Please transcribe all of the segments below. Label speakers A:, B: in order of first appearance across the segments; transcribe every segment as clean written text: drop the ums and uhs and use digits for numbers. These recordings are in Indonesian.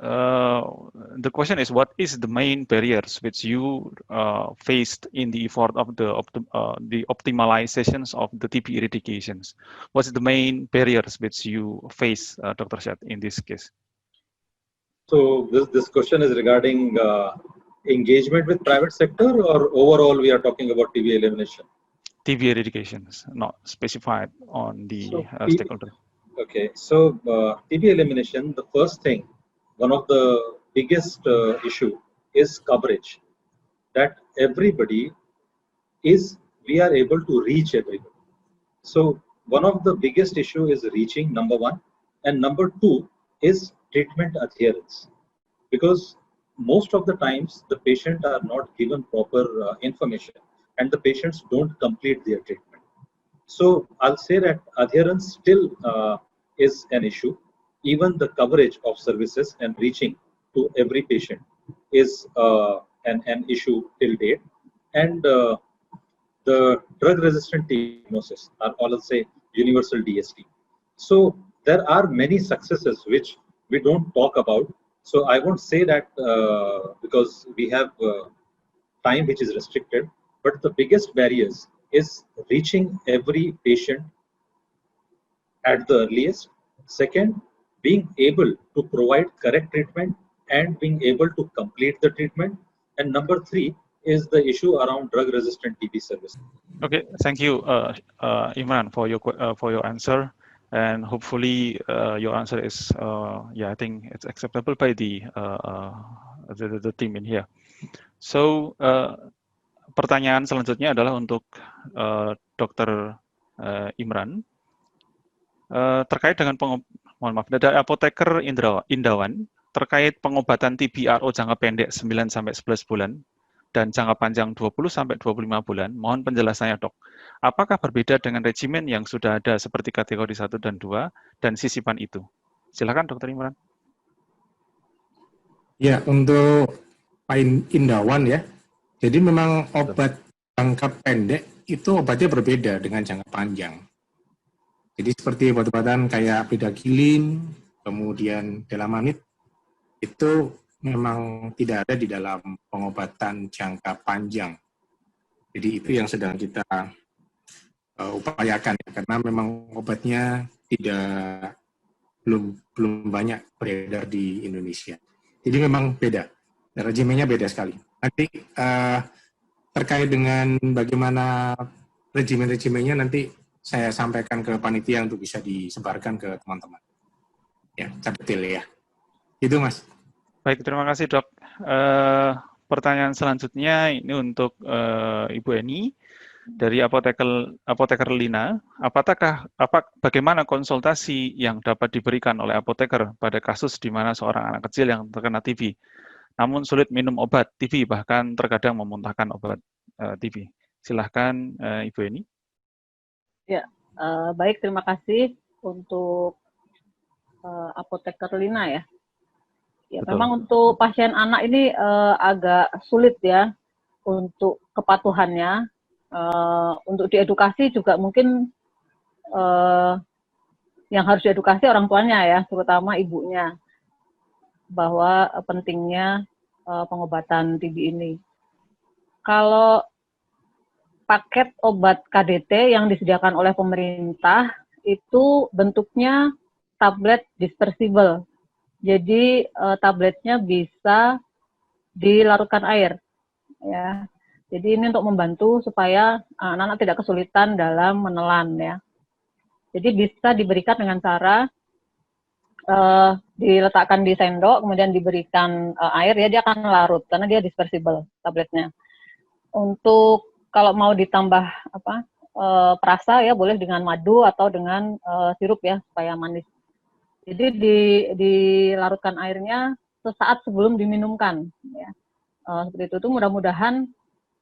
A: the question is, what is the main barriers which you faced in the effort of the optimalizations of the TB eradications? What's the main barriers which you face, Dr. Syed, in this case?
B: So this question is regarding engagement with private sector, or overall we are talking about TB elimination?
A: TB eradications, not specified on the stakeholder.
B: Okay, so TB elimination, the first thing, one of the biggest issue is coverage. That everybody we are able to reach everybody. So one of the biggest issue is reaching, number one, and number two is treatment adherence, because most of the times the patient are not given proper information, and the patients don't complete their treatment. So I'll say that adherence still is an issue. Even the coverage of services and reaching to every patient is an issue till date. And the drug-resistant diagnosis, or let's say universal DST. So there are many successes which we don't talk about. So I won't say that because we have time which is restricted. But the biggest barriers is reaching every patient at the earliest. Second, being able to provide correct treatment and being able to complete the treatment. And number three is the issue around drug-resistant TB service.
A: Okay, thank you, Imran, for your answer, and hopefully your answer is, I think it's acceptable by the team in here. So, pertanyaan selanjutnya adalah untuk Dr. Imran terkait dengan dari apoteker Indawan terkait pengobatan TB RO jangka pendek 9 sampai 11 bulan dan jangka panjang 20 sampai 25 bulan. Mohon penjelasannya, Dok. Apakah berbeda dengan regimen yang sudah ada seperti kategori 1 dan 2 dan sisipan itu? Silakan, Dr. Imran.
C: Ya, untuk Pak Indawan ya. Jadi memang obat jangka pendek itu obatnya berbeda dengan jangka panjang. Jadi seperti obat-obatan kayak Pridakilin, kemudian Delamanid, itu memang tidak ada di dalam pengobatan jangka panjang. Jadi itu yang sedang kita upayakan ya, karena memang obatnya belum banyak beredar di Indonesia. Jadi memang beda, regimennya beda sekali. Nanti terkait dengan bagaimana regimen-regimennya nanti saya sampaikan ke panitia untuk bisa disebarkan ke teman-teman. Ya, detail ya. Itu Mas.
A: Baik, terima kasih, Dok. Pertanyaan selanjutnya ini untuk Ibu Eni dari apoteker Lina. Bagaimana konsultasi yang dapat diberikan oleh apoteker pada kasus di mana seorang anak kecil yang terkena TB, namun sulit minum obat TB, bahkan terkadang memuntahkan obat TB? Silahkan, Ibu Eni.
D: Ya, baik, terima kasih untuk apoteker Lina ya. Ya, betul. Memang untuk pasien anak ini agak sulit ya untuk kepatuhannya. Untuk diedukasi juga mungkin yang harus diedukasi orang tuanya ya, terutama ibunya, bahwa pentingnya pengobatan TB ini. Kalau paket obat KDT yang disediakan oleh pemerintah itu bentuknya tablet dispersible. Jadi tabletnya bisa dilarutkan air, ya. Jadi ini untuk membantu supaya anak-anak tidak kesulitan dalam menelan, ya. Jadi bisa diberikan dengan cara diletakkan di sendok, kemudian diberikan air, ya dia akan larut karena dia dispersible tabletnya. Untuk kalau mau ditambah perasa ya boleh dengan madu atau dengan sirup ya supaya manis. Jadi dilarutkan airnya sesaat sebelum diminumkan. Ya. Seperti itu mudah-mudahan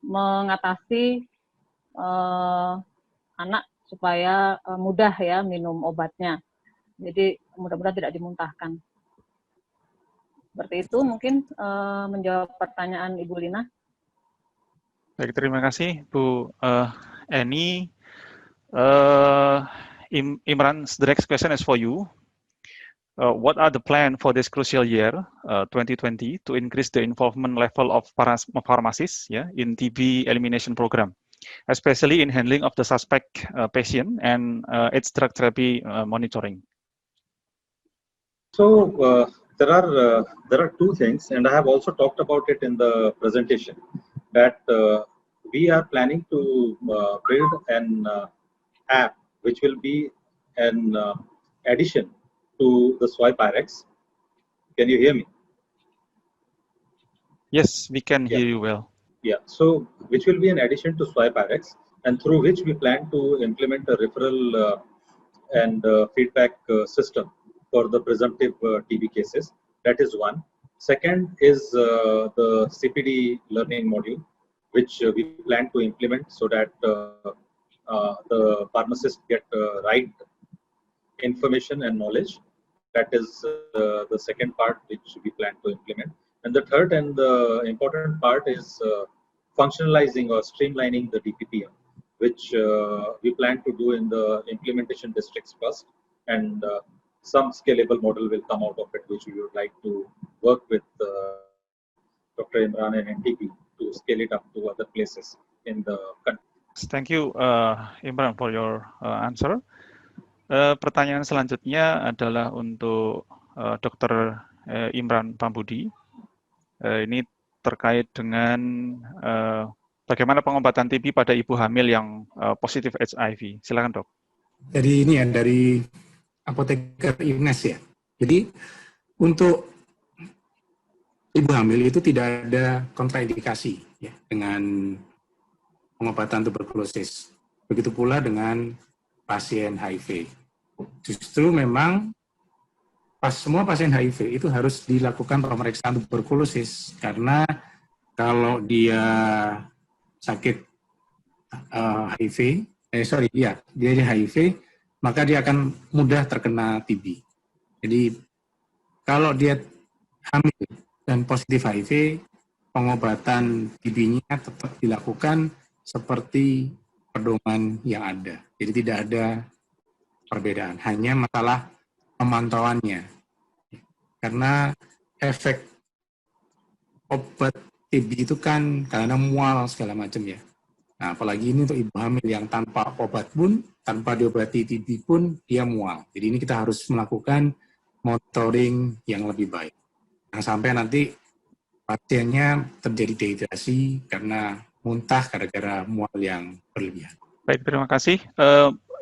D: mengatasi anak supaya mudah ya minum obatnya. Jadi mudah-mudahan tidak dimuntahkan. Seperti itu mungkin menjawab pertanyaan Ibu Lina.
A: Baik, terima kasih Bu Eni. Imran, the next question is for you. what are the plans for this crucial year, 2020, to increase the involvement level of pharmacists, in TB elimination program, especially in handling of the suspect patient and its drug therapy monitoring?
B: So there are two things, and I have also talked about it in the presentation, that we are planning to build an app which will be an addition to the Swipe RX. Can you hear me?
A: Yes, we can hear you well.
B: Yeah, so which will be an addition to Swipe RX, and through which we plan to implement a referral and feedback system for the presumptive TB cases. That is one. Second is the CPD learning module, which we plan to implement so that the pharmacists get right information and knowledge. That is the second part which we plan to implement. And the third and the important part is functionalizing or streamlining the DPPM, which we plan to do in the implementation districts first, and some scalable model will come out of it, which we would like to work with Dr. Imran and NTP to scale it up to other places in the country.
A: Thank you, Imran, for your answer. Pertanyaan selanjutnya adalah untuk Dr. Imran Pambudi. Ini terkait dengan bagaimana pengobatan TB pada ibu hamil yang positif HIV. Silakan, Dok.
C: Jadi ini ya dari apoteker Ines ya. Jadi untuk ibu hamil itu tidak ada kontraindikasi ya dengan pengobatan tuberkulosis. Begitu pula dengan pasien HIV. Justru memang semua pasien HIV itu harus dilakukan pemeriksaan tuberkulosis, karena kalau dia sakit dia HIV, maka dia akan mudah terkena TB. Jadi kalau dia hamil dan positif HIV, pengobatan TB-nya tetap dilakukan seperti pedoman yang ada. Jadi tidak ada perbedaan, hanya masalah pemantauannya. Karena efek obat TB itu kan karena mual segala macam ya. Nah, apalagi ini untuk ibu hamil yang tanpa obat pun, tanpa diobati TB pun dia mual. Jadi ini kita harus melakukan monitoring yang lebih baik. Jangan sampai nanti pasiennya terjadi dehidrasi karena muntah gara-gara mual yang berlebihan.
A: Baik, terima kasih.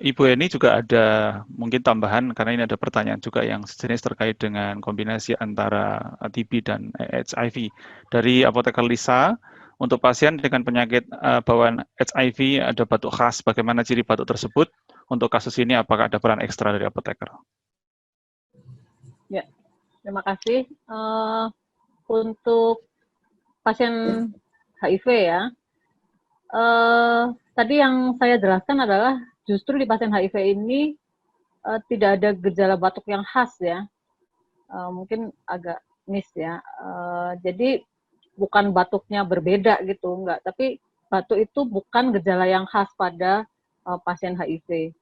A: Ibu Eni juga ada mungkin tambahan, karena ini ada pertanyaan juga yang sejenis terkait dengan kombinasi antara TB dan HIV. Dari apoteker Lisa, untuk pasien dengan penyakit bawaan HIV ada batuk khas, bagaimana ciri batuk tersebut? Untuk kasus ini apakah ada peran ekstra dari apoteker?
D: Ya, terima kasih. Untuk pasien HIV ya, tadi yang saya jelaskan adalah justru di pasien HIV ini tidak ada gejala batuk yang khas ya, mungkin agak miss ya. Jadi bukan batuknya berbeda gitu, enggak. Tapi batuk itu bukan gejala yang khas pada pasien HIV,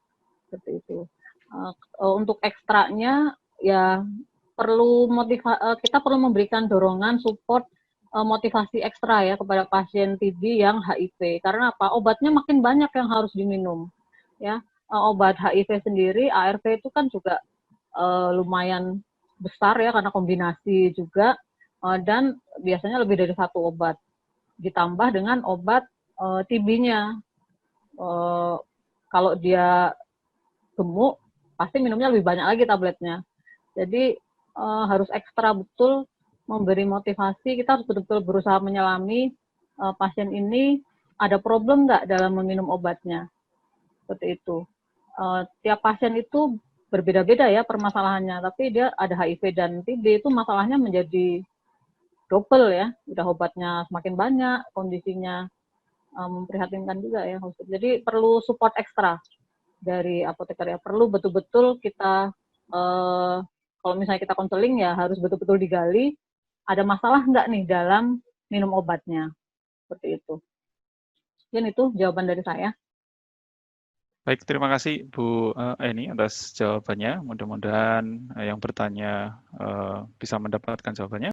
D: seperti itu. Untuk ekstraknya ya kita perlu memberikan dorongan support motivasi ekstra ya kepada pasien TB yang HIV. Karena apa? Obatnya makin banyak yang harus diminum. Ya, obat HIV sendiri, ARV itu kan juga lumayan besar ya karena kombinasi juga, dan biasanya lebih dari satu obat. Ditambah dengan obat TB-nya. Kalau dia gemuk, pasti minumnya lebih banyak lagi tabletnya. Jadi harus ekstra betul memberi motivasi. Kita harus betul-betul berusaha menyelami pasien ini ada problem nggak dalam meminum obatnya. Seperti itu. Tiap pasien itu berbeda-beda ya permasalahannya, tapi dia ada HIV dan TB itu masalahnya menjadi double ya. Udah obatnya semakin banyak, kondisinya memprihatinkan juga ya. Jadi perlu support ekstra dari apoteker ya. Perlu betul-betul kita kalau misalnya kita konseling ya harus betul-betul digali ada masalah nggak nih dalam minum obatnya. Seperti itu. Mungkin itu jawaban dari saya.
A: Baik, terima kasih Bu Eni atas jawabannya. Mudah-mudahan yang bertanya bisa mendapatkan jawabannya.